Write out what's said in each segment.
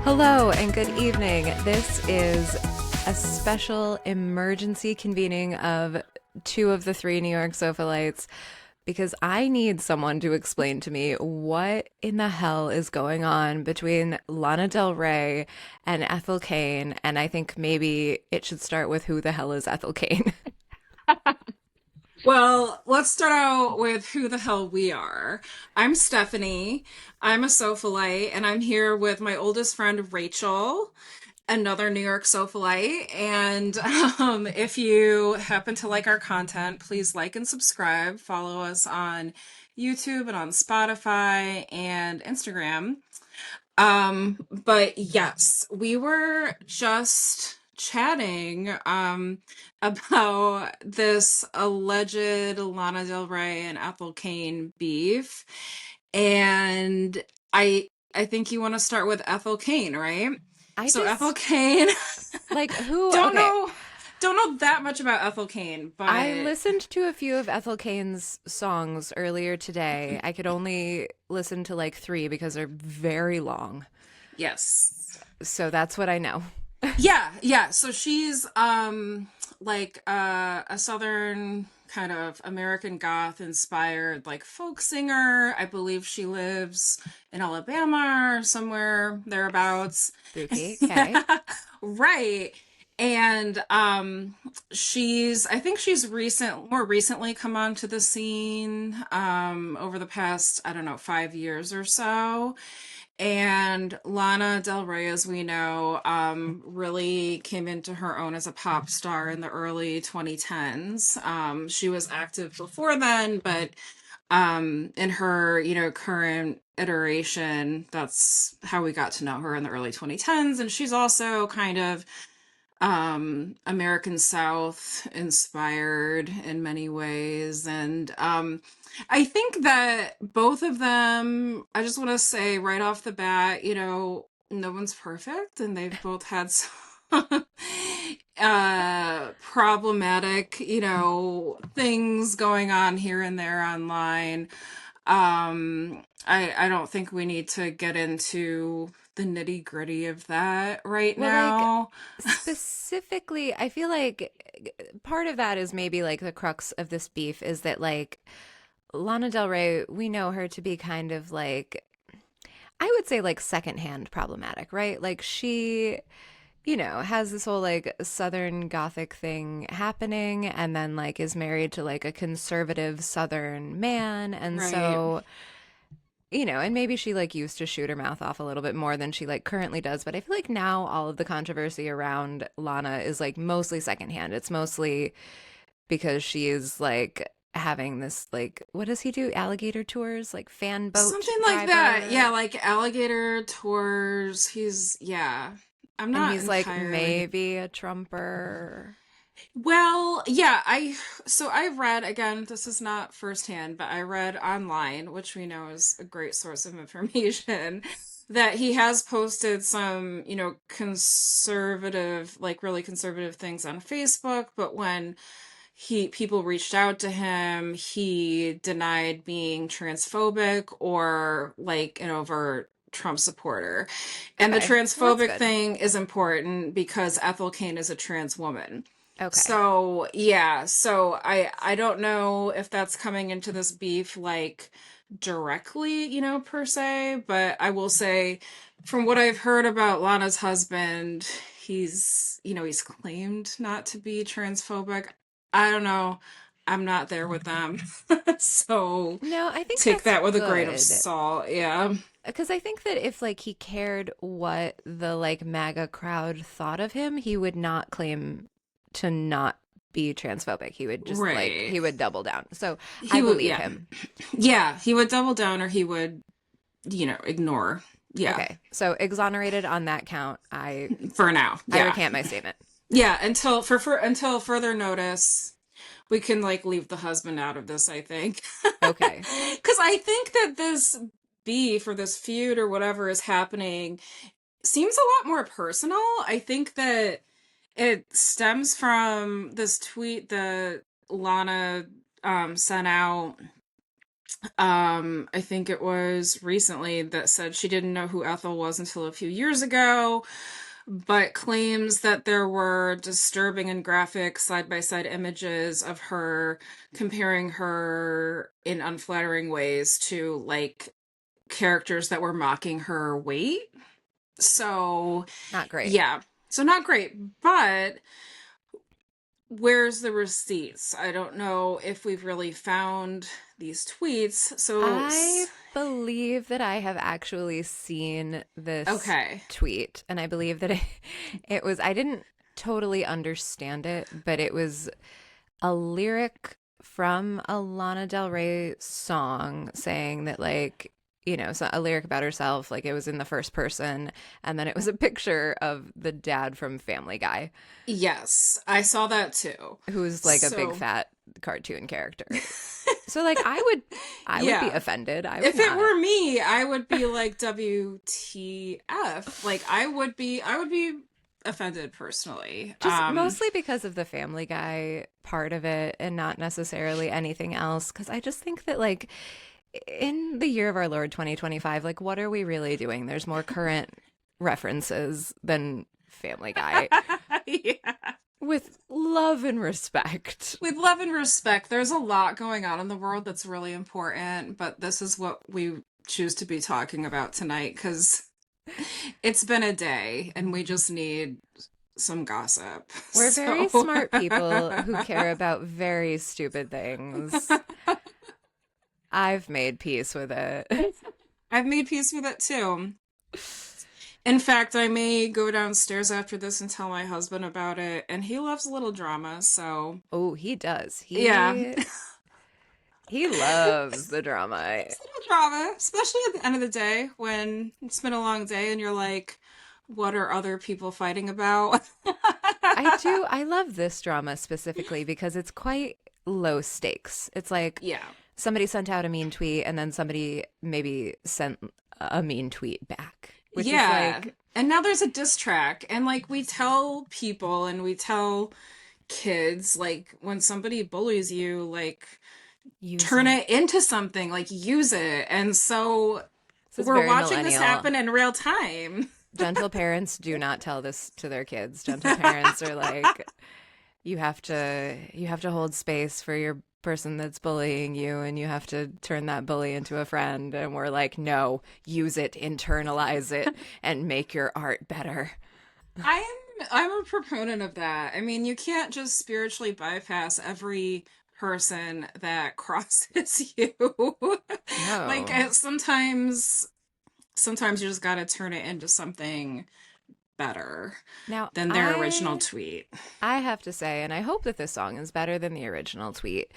Hello and good evening. This is a special emergency convening of two of the three New York Sofalites because I need someone to explain to me what in the hell is going on between Lana Del Rey and Ethel Cain. And I think maybe it should start with who the hell is Ethel Cain? Well, let's start out with who the hell we are. I'm Stephanie. I'm a Sofalite, and I'm here with my oldest friend, Rachel, another New York Sofalite. And if you happen to like our content, please like and subscribe. Follow us on YouTube and on Spotify and Instagram. But yes, we were just chatting about this alleged Lana Del Rey and Ethel Cain beef. And I think you want to start with Ethel Cain, right? I So Ethel just Cain, like who, don't okay. know don't know that much about Ethel Cain, I but listened to a few of Ethel Cain's songs earlier today. I could only listen to like three because they're very long. yes. So that's what I know. Yeah. So she's like a southern kind of American goth inspired like folk singer. I believe she lives in Alabama or somewhere thereabouts. Spooky. Okay. Right. And I think she's more recently come onto the scene over the past, I don't know, 5 years or so. And Lana Del Rey, as we know, really came into her own as a pop star in the early 2010s. She was active before then, but in her, current iteration, that's how we got to know her in the early 2010s. And she's also kind of American South inspired in many ways. And I think that both of them, I just want to say right off the bat, no one's perfect, and they've both had some problematic, things going on here and there online. I don't think we need to get into the nitty gritty of that right Well, like now. specifically, I feel like part of that is maybe like the crux of this beef is that like Lana Del Rey, we know her to be kind of like I would say like secondhand problematic, right? Like she, has this whole like Southern Gothic thing happening and then like is married to like a conservative Southern man. And Right. so, and maybe she like used to shoot her mouth off a little bit more than she like currently does. But I feel like now all of the controversy around Lana is like mostly secondhand. It's mostly because she is like having this like what does he do? Alligator tours, like fan boat Something like that. Yeah, driver. like alligator tours. Yeah. I'm And not he's like entirely. maybe a Trumper. Well, yeah, so I've read, again, this is not firsthand, but I read online, which we know is a great source of information, that he has posted some, conservative, like really conservative things on Facebook, but when people reached out to him, he denied being transphobic or like an overt Trump supporter. And the Okay, well that's transphobic good. thing is important because Ethel Cain is a trans woman. Okay. So, yeah, so I don't know if that's coming into this beef like directly, per se, but I will say from what I've heard about Lana's husband, he's claimed not to be transphobic. I don't know. I'm not there with them. So No, I think take that's that with a grain of good. salt. Yeah. Because I think that if like he cared what the like MAGA crowd thought of him, he would not claim to not be transphobic. He would just like Right. he would double down. So I He would, believe yeah. him. Yeah, he would double down or he would, ignore. Yeah, Okay. So exonerated on that count. I for now. I Yeah. recant my statement. Yeah, until further notice, we can like leave the husband out of this, I think. Okay. Cuz I think that this beef or this feud or whatever is happening seems a lot more personal. I think that it stems from this tweet that Lana sent out I think it was recently, that said she didn't know who Ethel was until a few years ago, but claims that there were disturbing and graphic side-by-side images of her comparing her in unflattering ways to like characters that were mocking her weight. So, Not great. yeah. So not great, but where's the receipts? I don't know if we've really found these tweets. So, I believe that I have actually seen this okay. tweet, and I believe that it was, I didn't totally understand it, but it was a lyric from a Lana Del Rey song saying that, like, so a lyric about herself, like it was in the first person, and then it was a picture of the dad from Family Guy, Yes, I saw that too. who's like a big So, fat cartoon character. So like I would be yeah. offended. I would If it not. were me, I would be like WTF. Like I would be offended personally. Just mostly because of the Family Guy part of it and not necessarily anything else. Because I just think that, like, in the year of our Lord 2025, like, what are we really doing? There's more current references than Family Guy Yeah. with love and respect. With love and respect, there's a lot going on in the world that's really important, but this is what we choose to be talking about tonight because it's been a day and we just need some gossip. We're very So, smart people who care about very stupid things. I've made peace with it. I've made peace with it too. In fact, I may go downstairs after this and tell my husband about it, and he loves a little drama, so Oh, he does. yeah. He loves the drama. It's a little drama, especially at the end of the day when it's been a long day and you're like, what are other people fighting about? I do. I love this drama specifically because it's quite low stakes. It's like Yeah. somebody sent out a mean tweet and then somebody maybe sent a mean tweet back, which is Yeah. like, And now there's a diss track, and like we tell people and we tell kids, like when somebody bullies you, like use turn it. it into something, like use it. And so This is we're very watching this millennial. happen in real time. Gentle parents do not tell this to their kids. Gentle parents are like, you have to hold space for your person that's bullying you, and you have to turn that bully into a friend. And we're like, no, use it, internalize it, and make your art better. I'm a proponent of that. I mean, you can't just spiritually bypass every person that crosses you. Like No. sometimes you just got to turn it into something better Now, than their original tweet. I have to say, and I hope that this song is better than the original tweet.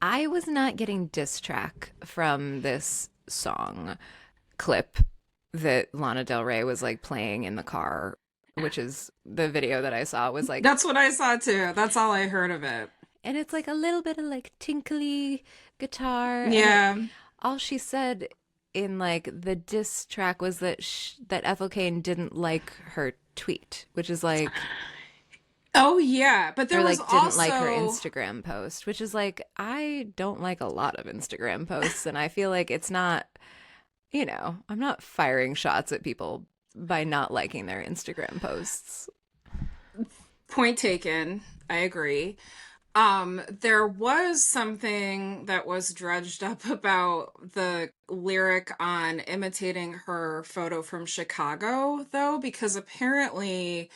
I was not getting diss track from this song clip that Lana Del Rey was like playing in the car, which is the video that I saw was like, That's what I saw too. That's all I heard of it. and it's like a little bit of like tinkly guitar, and Yeah. all she said in like the diss track was that that Ethel Cain didn't like her tweet, which is like, Oh yeah, but there or was like didn't like her also Instagram post, which is like, I don't like a lot of Instagram posts, and I feel like it's not, I'm not firing shots at people by not liking their Instagram posts. point taken. I agree. There was something that was dredged up about the lyric on imitating her photo from Chicago, though, because apparently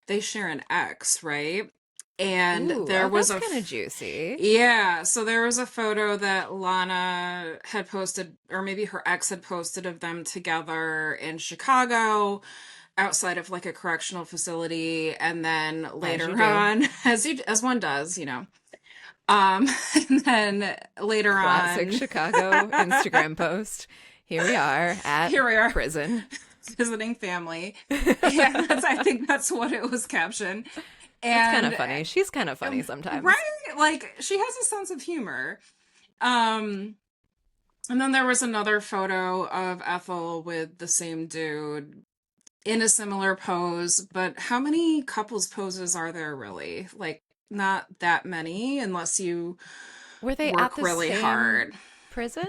they share an ex, right? And Ooh, there oh, was that's a kind of juicy. yeah, so there was a photo that Lana had posted, or maybe her ex had posted of them together in Chicago outside of like a correctional facility, and then As you later do. on, as one does, um and then later Classic on, Chicago Instagram post. Here we are at here we are prison. visiting family. Yeah, I think that's what it was captioned. That's kind of And funny. She's kind of funny sometimes. right, like she has a sense of humor. um and then there was another photo of Ethel with the same dude in a similar pose, but how many couples poses are there really? Like, not that many unless you Were they at work the really same hard. prison?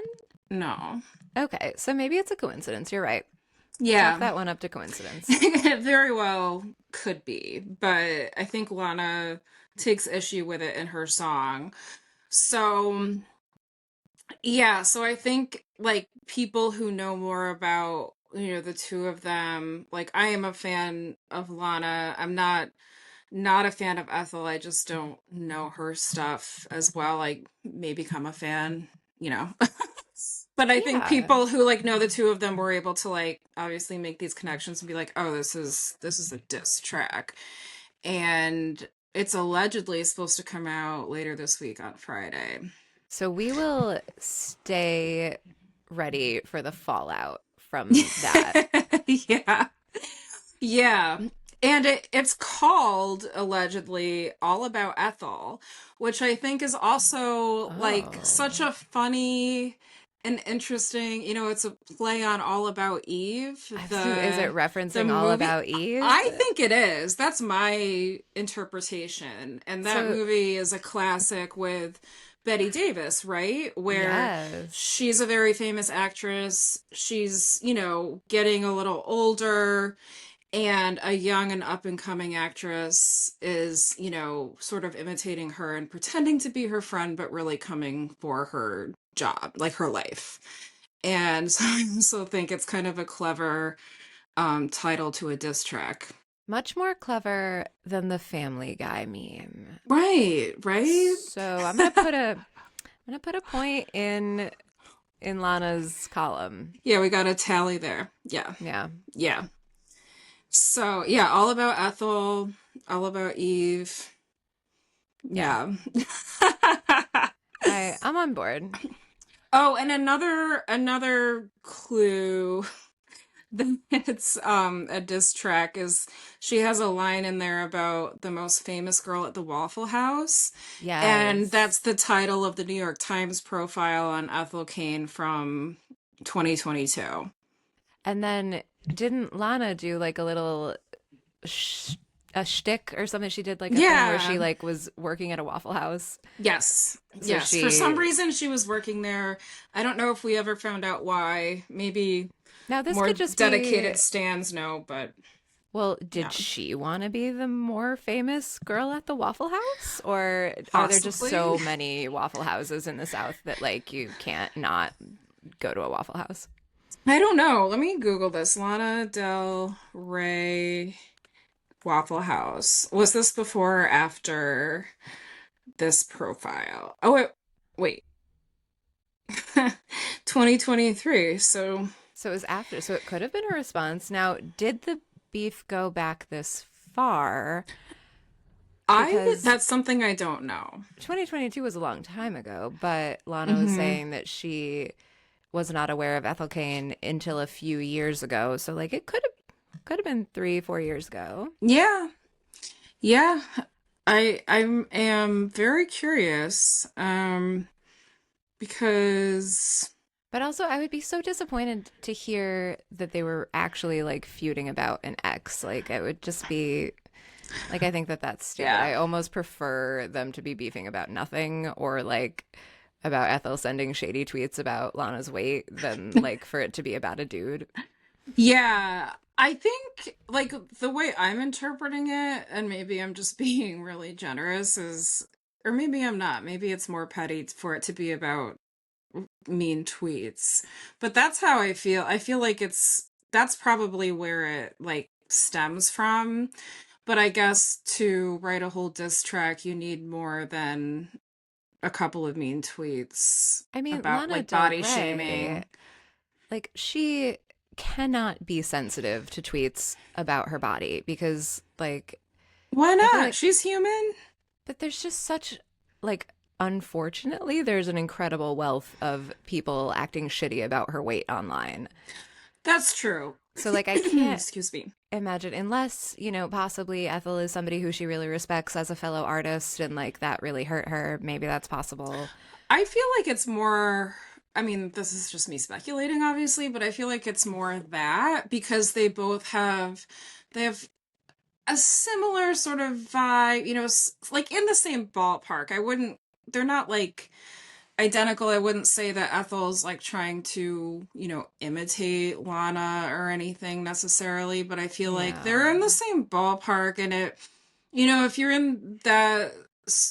No. Okay, so maybe it's a coincidence. You're right. Chalk Yeah. that one up to coincidence. It very well could be, but I think Lana takes issue with it in her song. So, yeah, so I think like people who know more about, the two of them, like I am a fan of Lana. I'm not a fan of Ethel. I just don't know her stuff as well. I may become a fan, you know. But I think Yeah. people who like know the two of them were able to like obviously make these connections and be like, "Oh, this is a diss track." And it's allegedly supposed to come out later this week on Friday. So we will stay ready for the fallout from that. Yeah. Yeah. And it's called allegedly All About Ethel, which I think is also like such Oh. a funny and interesting, it's a play on All About Eve, Is it the referencing All movie. About Eve? I think it is. That's my interpretation. And that So, movie is a classic with Betty Davis, right? Where yes. she's a very famous actress. She's, getting a little older, and a young and up and coming actress is, sort of imitating her and pretending to be her friend, but really coming for her job, like her life. And so I also think it's kind of a clever title to a diss track. Much more clever than the Family Guy meme. Right, right? So I'm gonna put a point in Lana's column. Yeah, we got a tally there. Yeah, Yeah. yeah. So, yeah, all about Ethel, all about Eve. Yeah. Yeah. I'm on board. Oh, and another clue that it's a diss track is she has a line in there about the most famous girl at the Waffle House. And that's Yes. the title of the New York Times profile on Ethel Cain from 2022. And then didn't Lana do like a little sh a shtick or something? She did like a thing where she Yeah. like was working at a Waffle House. Yes. So Yes. For some she reason she was working there. I don't know if we ever found out why. Maybe now this more could just be dedicated stands know, but well, did yeah. she want to be the more famous girl at the Waffle House? Or are there just Possibly. so many Waffle Houses in the South that like you can't not go to a Waffle House? I don't know. Let me Google this. Lana Del Rey Waffle House. Was this before or after this profile? Oh, wait. 2023. So So it was after. So it could have been a response. Now, did the beef go back this far? Because that's something I don't know. 2022 was a long time ago, but Lana was Hmm. saying that she was not aware of Ethel Cain until a few years ago. So like it could have been 3, 4 years ago. Yeah. Yeah. I am very curious. Because But also, I would be so disappointed to hear that they were actually like feuding about an ex. Like, it would just be like, I think that that's stupid. yeah. I almost prefer them to be beefing about nothing or like about Ethel sending shady tweets about Lana's weight than like for it to be about a dude. Yeah, I think like the way I'm interpreting it, and maybe I'm just being really generous, is, or maybe I'm not. Maybe it's more petty for it to be about mean tweets. But that's how I feel. I feel like that's probably where it like stems from. But I guess to write a whole diss track, you need more than a couple of mean tweets I mean, about Lana like Del body Rey, shaming. like, she cannot be sensitive to tweets about her body because, like, Why I feel not? like, She's human. but there's just such, like, unfortunately, there's an incredible wealth of people acting shitty about her weight online. That's true. So, like, I can't Excuse me. imagine, unless, possibly Ethel is somebody who she really respects as a fellow artist and, like, that really hurt her. Maybe that's possible. I feel like it's more, I mean, this is just me speculating, obviously, but I feel like it's more that because they have a similar sort of vibe, like in the same ballpark. They're not like identical. I wouldn't say that Ethel's like trying to, imitate Lana or anything necessarily, but I feel like they're in the No. same ballpark. And if you're in that,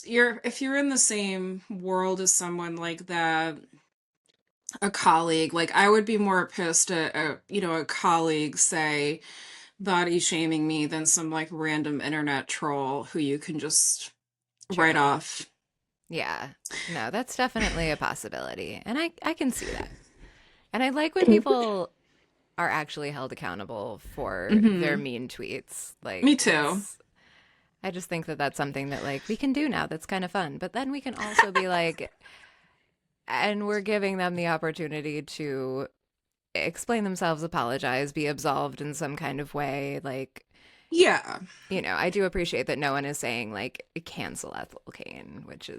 if you're in the same world as someone like that, a colleague, like I would be more pissed at, a colleague, say, body shaming me than some like random internet troll who you can just write True. off. Yeah. No, that's definitely a possibility. And I can see that. And I like when people are actually held accountable for their Hmm. mean tweets. Me Like too. it's I just think that that's something that like we can do now that's kind of fun. But then we can also be like and we're giving them the opportunity to explain themselves, apologize, be absolved in some kind of way. Like, Yeah. I do appreciate that no one is saying like cancel Ethel Cain, which is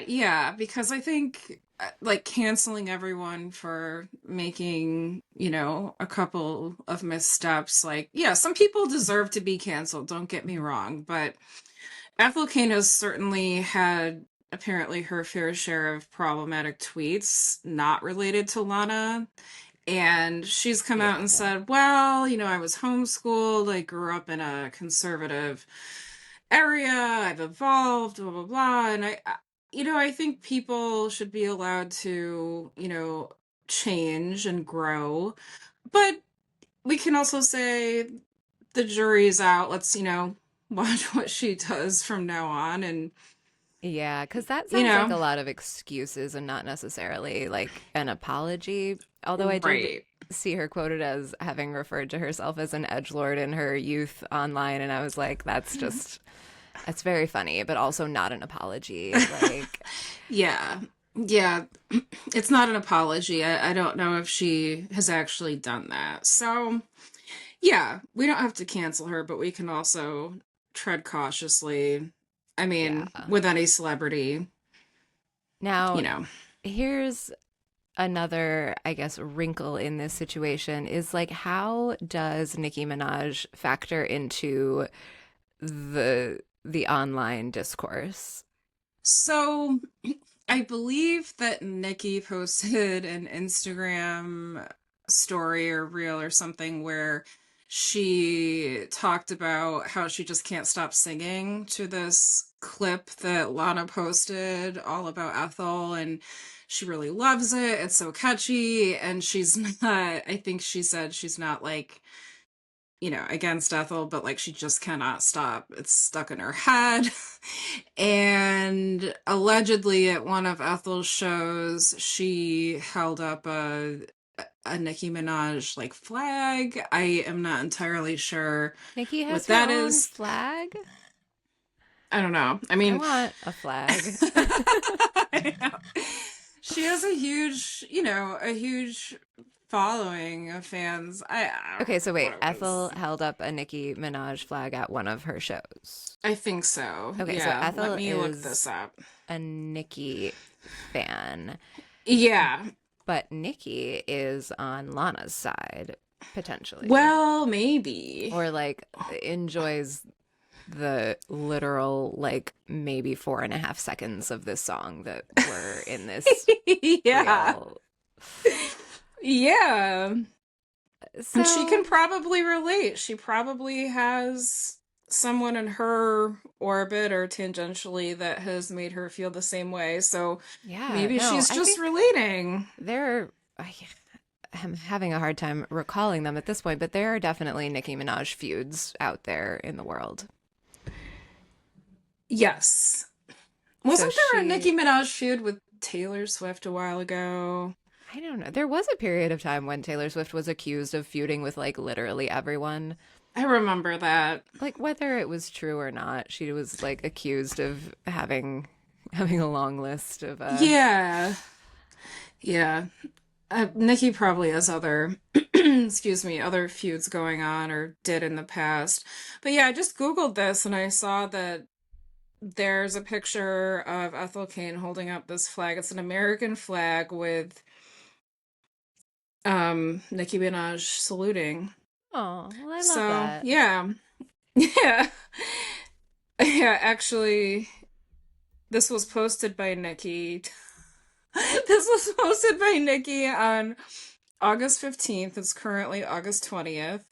Yeah, because I think like canceling everyone for making, a couple of missteps, like, yeah, some people deserve to be canceled, don't get me wrong, but Ethel Cain has certainly had apparently her fair share of problematic tweets not related to Lana. And she's come out and yeah. said, well, I was homeschooled, I grew up in a conservative area, I've evolved, blah, blah, blah. And I think people should be allowed to, change and grow. But we can also say the jury's out. Let's, watch what she does from now on. And, Yeah, because that you sounds like know, a lot of excuses and not necessarily like an apology. Although I did right. see her quoted as having referred to herself as an edgelord in her youth online, and I was like, that's very funny, but also not an apology. Like, Yeah. Yeah. It's not an apology. I don't know if she has actually done that. So, yeah, we don't have to cancel her, but we can also tread cautiously. I mean, yeah. with any celebrity, Now, you know. here's another, I guess, wrinkle in this situation is like, how does Nicki Minaj factor into the online discourse? So, I believe that Nikki posted an Instagram story or reel or something where she talked about how she just can't stop singing to this clip that Lana posted all about Ethel, and she really loves it. It's so catchy, and she's not, I think she said she's not like, against Ethel, but like she just cannot stop. It's stuck in her head. And allegedly at one of Ethel's shows, she held up a Nicki Minaj like flag. I am not entirely sure Nicki what has her that own is. flag. I don't know. I I mean, want a flag. I know. She has a huge following of fans. I don't Okay, so remember what wait. it Ethel was. held up a Nicki Minaj flag at one of her shows. I think so. Okay, so Yeah, let Ethel me look this is up. a Nicki fan, Yeah. but Nicki is on Lana's side, potentially. Well, maybe. Or like enjoys the literal, like maybe 4.5 seconds of this song that were in this Yeah. reel. Yeah. And she can So, probably relate. She probably has someone in her orbit or tangentially that has made her feel the same way. So yeah, maybe no, she's I just think relating. there. I'm having a hard time recalling them at this point, but there are definitely Nicki Minaj feuds out there in the world. Yes. So Wasn't there a she, Nicki Minaj feud with Taylor Swift a while ago? I don't know. There was a period of time when Taylor Swift was accused of feuding with like literally everyone. I remember that. Like whether it was true or not, she was like accused of having a long list of Yeah. Yeah. Nikki probably has other, excuse me, other feuds going on or did in the past. But yeah, I just Googled this and I saw that there's a picture of Ethel Cain holding up this flag. It's an American flag with Nicki Minaj saluting. Oh, well, I love So that. yeah. Yeah. Yeah, actually, this was posted by Nicki. This was posted by Nicki on August 15th. It's currently August 20th.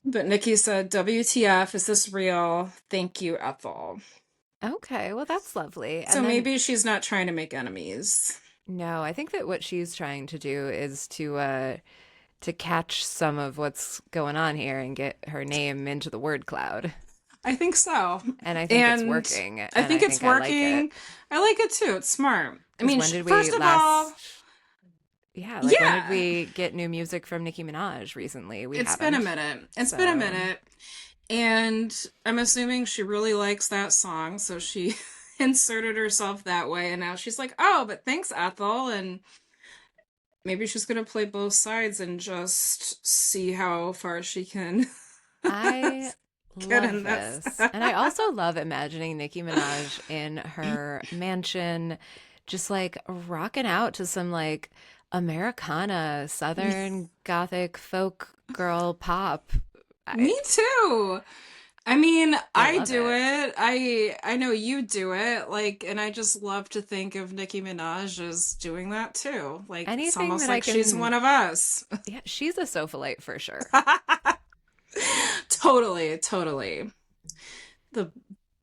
But Nicki said, WTF, is this real? Thank you, Ethel. Okay, well, that's lovely. So And then, maybe she's not trying to make enemies. no, I think that what she's trying to do is to catch some of what's going on here and get her name into the word cloud. I think so. And I think it's And working, I and think I it's think I like it. working. I like it too. It's smart. I Because mean, when did we first of all, last, yeah, like when did yeah, we get new music from Nicki Minaj recently? We it's been a haven't. minute. It's been a So minute. And I'm assuming she really likes that song, so she inserted herself that way. And now she's like, oh, but thanks, Ethel. And maybe she's going to play both sides and just see how far she can I get love in this. this. And I also love imagining Nicki Minaj in her mansion, just like rocking out to some like Americana, Southern Gothic folk girl pop. I, Me too. I mean, I I love do it. it. I know you do it. Like, and I just love to think of Nicki Minaj as doing that too. Like, it's Anything almost that I like she's can, one of us. yeah, she's a Sofalite for sure. Totally, totally. The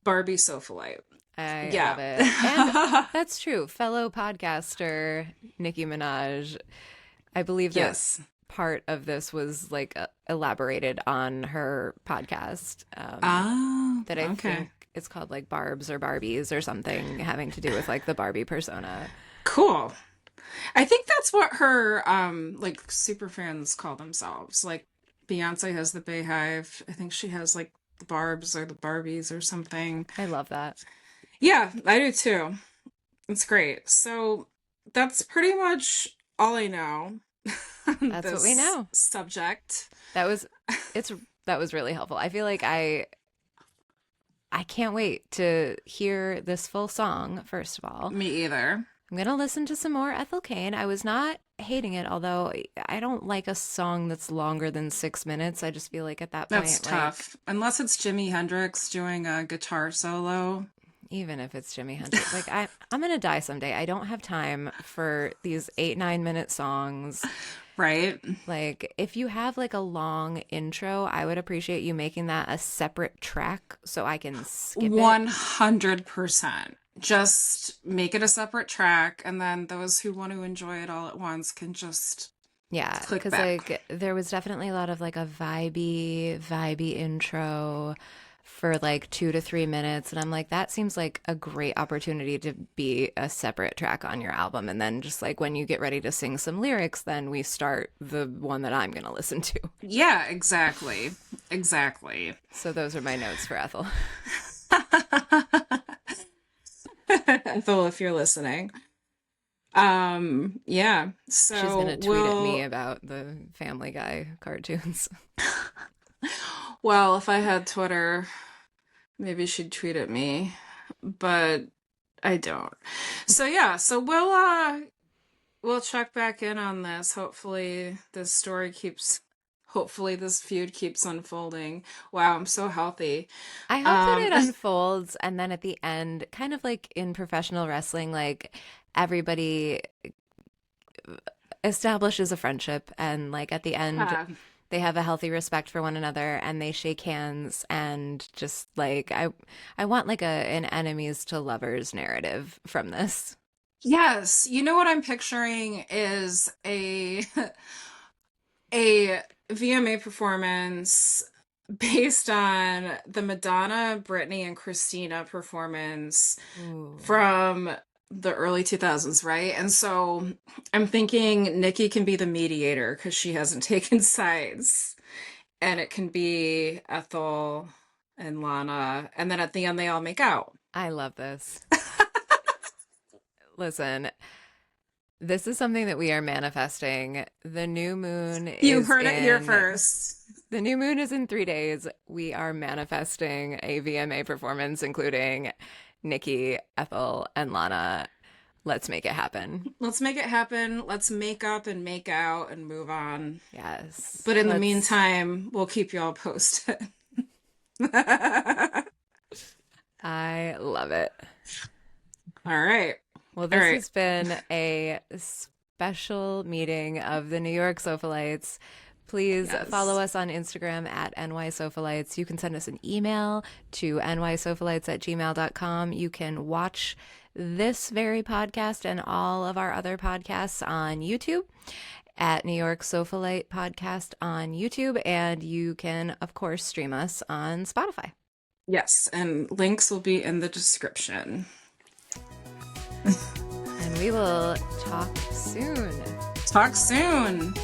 Barbie Sofalite. I love Yeah. it. And that's true. Fellow podcaster Nicki Minaj, I believe that Yes. part of this was like elaborated on her podcast Ah, that I okay. think it's called like Barbs or Barbies or something having to do with like the Barbie persona. Cool. I think that's what her like super fans call themselves. Like Beyonce has the Bayhive. I think she has like the Barbs or the Barbies or something. I love that. Yeah, I do too. It's great. So that's pretty much all I know on That's what we this know. subject. That was it's that was really helpful. I feel like I can't wait to hear this full song first of all. Me either. I'm gonna listen to some more Ethel Cain. I was not hating it, although I don't like a song that's longer than 6 minutes. I just feel like at that That's point, like, tough. Unless it's Jimi Hendrix doing a guitar solo. even if it's Jimi Hendrix, like I'm gonna die someday. I don't have time for these 8-9 minute songs. Right? Like, if you have like a long intro, I would appreciate you making that a separate track so I can skip it. 100%. Just make it a separate track, and then those who want to enjoy it all at once can just Yeah, click because back. like there was definitely a lot of like a vibey intro for like 2 to 3 minutes, and I'm like, that seems like a great opportunity to be a separate track on your album, and then just like when you get ready to sing some lyrics, then we start the one that I'm gonna listen to. Yeah, exactly. Exactly. So those are my notes for Ethel. Ethel, if you're listening. Yeah. She's gonna So tweet at me we'll, about the Family Guy cartoons. well, if I had Twitter, maybe she'd tweet at me, but I don't. So yeah, so we'll check back in on this. Hopefully this feud keeps unfolding. Wow, I'm so healthy. I hope that Um it unfolds and then at the end, kind of like in professional wrestling, like everybody establishes a friendship and like at the end yeah. they have a healthy respect for one another and they shake hands and just like I want like an enemies to lovers narrative from this. Yes, you know what I'm picturing is a VMA performance based on the Madonna, Britney, and Christina performance Ooh. from the early 2000s, right? And so I'm thinking Nicki can be the mediator because she hasn't taken sides. And it can be Ethel and Lana. And then at the end, they all make out. I love this. Listen, this is something that we are manifesting. The new moon You is heard it here in first. the new moon is in 3 days. We are manifesting a VMA performance, including Nikki, Ethel, and Lana. Let's make it happen. Let's make it happen. Let's make up and make out and move on. Yes. But in the Let's. meantime, we'll keep y'all posted. All I love it. right. Well, All this right. has been a special meeting of the New York Sofalites. Please follow Yes. us on Instagram at nysofalites. You can send us an email to nysofalites@gmail.com. You can watch this very podcast and all of our other podcasts on YouTube at New York Sofalite Podcast on YouTube. And you can, of course, stream us on Spotify. Yes, and links will be in the description. And we will talk soon. Talk soon.